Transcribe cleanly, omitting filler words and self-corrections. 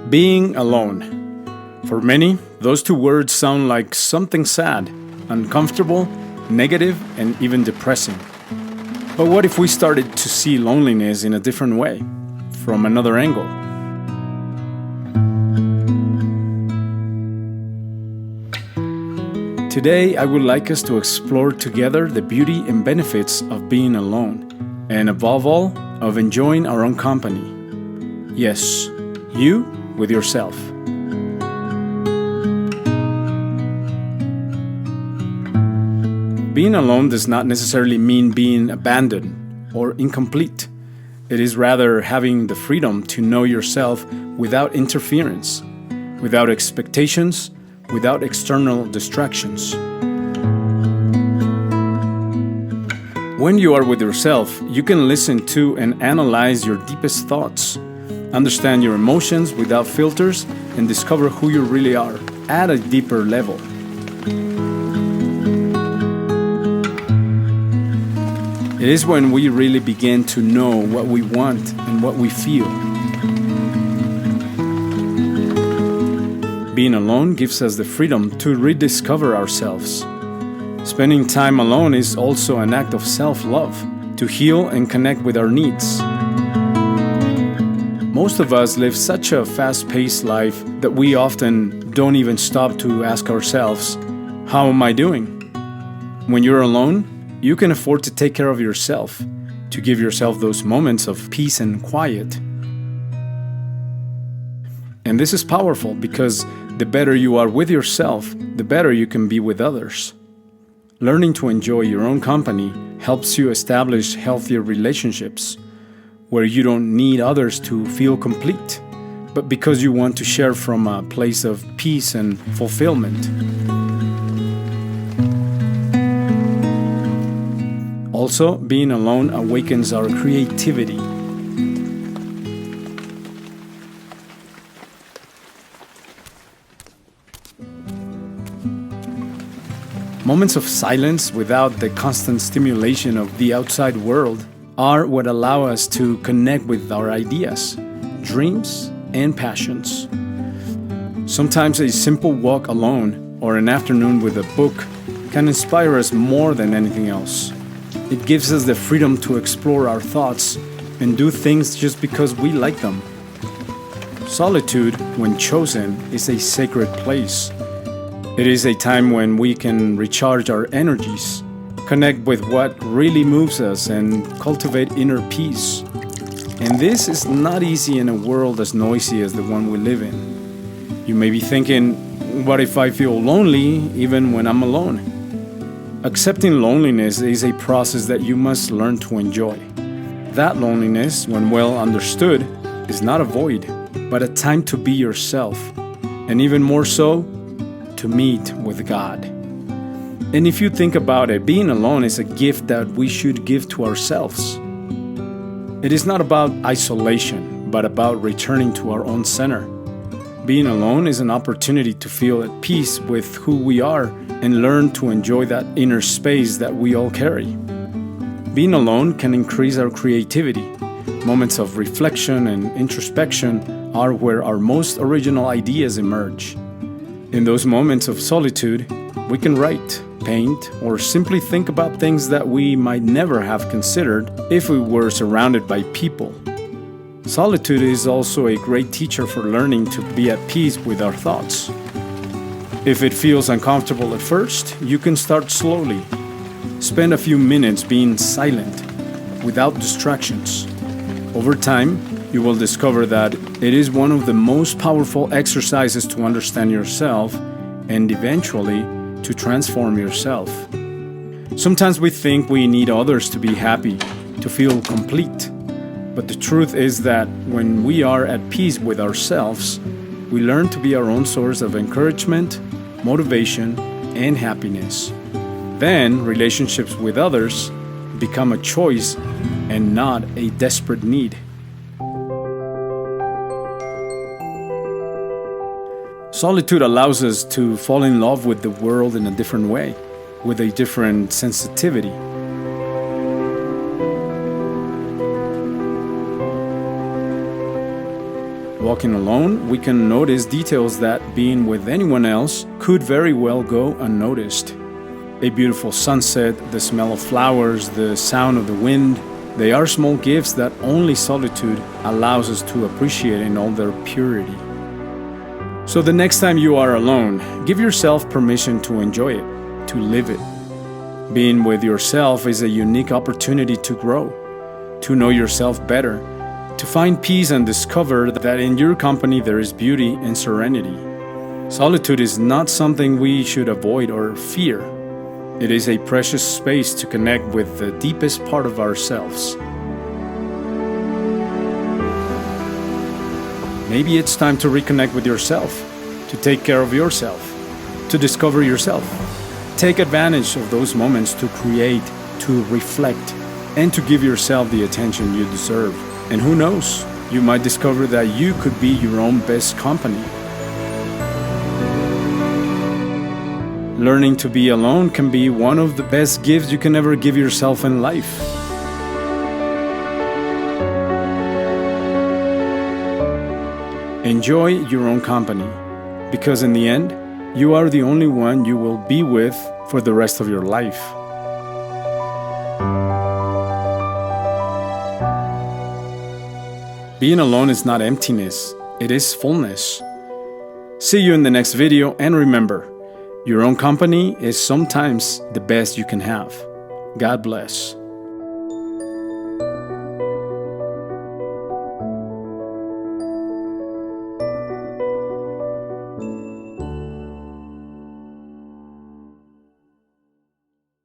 Being alone. For many, those two words sound like something sad, uncomfortable, negative, and even depressing. But what if we started to see loneliness in a different way, from another angle? Today, I would like us to explore together the beauty and benefits of being alone, and above all, of enjoying our own company. Yes, you with yourself. Being alone does not necessarily mean being abandoned or incomplete. It is rather having the freedom to know yourself without interference, without expectations, without external distractions. When you are with yourself, you can listen to and analyze your deepest thoughts, understand your emotions without filters, and discover who you really are at a deeper level. It is when we really begin to know what we want and what we feel. Being alone gives us the freedom to rediscover ourselves. Spending time alone is also an act of self-love, to heal and connect with our needs. Most of us live such a fast-paced life that we often don't even stop to ask ourselves, how am I doing? When you're alone, you can afford to take care of yourself, to give yourself those moments of peace and quiet. And this is powerful because the better you are with yourself, the better you can be with others. Learning to enjoy your own company helps you establish healthier relationships, where you don't need others to feel complete, but because you want to share from a place of peace and fulfillment. Also, being alone awakens our creativity. Moments of silence without the constant stimulation of the outside world are what allow us to connect with our ideas, dreams, and passions. Sometimes a simple walk alone or an afternoon with a book can inspire us more than anything else. It gives us the freedom to explore our thoughts and do things just because we like them. Solitude, when chosen, is a sacred place. It is a time when we can recharge our energies, connect with what really moves us, and cultivate inner peace. And this is not easy in a world as noisy as the one we live in. You may be thinking, what if I feel lonely even when I'm alone? Accepting loneliness is a process that you must learn to enjoy. That loneliness, when well understood, is not a void, but a time to be yourself, and even more so, to meet with God. And if you think about it, being alone is a gift that we should give to ourselves. It is not about isolation, but about returning to our own center. Being alone is an opportunity to feel at peace with who we are and learn to enjoy that inner space that we all carry. Being alone can increase our creativity. Moments of reflection and introspection are where our most original ideas emerge. In those moments of solitude, we can write, paint, or simply think about things that we might never have considered if we were surrounded by people. Solitude is also a great teacher for learning to be at peace with our thoughts. If it feels uncomfortable at first, you can start slowly. Spend a few minutes being silent, without distractions. Over time, you will discover that it is one of the most powerful exercises to understand yourself and eventually to transform yourself. Sometimes we think we need others to be happy, to feel complete. But the truth is that when we are at peace with ourselves, we learn to be our own source of encouragement, motivation, and happiness. Then relationships with others become a choice and not a desperate need. Solitude allows us to fall in love with the world in a different way, with a different sensitivity. Walking alone, we can notice details that being with anyone else could very well go unnoticed. A beautiful sunset, the smell of flowers, the sound of the wind, they are small gifts that only solitude allows us to appreciate in all their purity. So the next time you are alone, give yourself permission to enjoy it, to live it. Being with yourself is a unique opportunity to grow, to know yourself better, to find peace and discover that in your company there is beauty and serenity. Solitude is not something we should avoid or fear. It is a precious space to connect with the deepest part of ourselves. Maybe it's time to reconnect with yourself, to take care of yourself, to discover yourself. Take advantage of those moments to create, to reflect, and to give yourself the attention you deserve. And who knows, you might discover that you could be your own best company. Learning to be alone can be one of the best gifts you can ever give yourself in life. Enjoy your own company, because in the end, you are the only one you will be with for the rest of your life. Being alone is not emptiness, it is fullness. See you in the next video, and remember, your own company is sometimes the best you can have. God bless.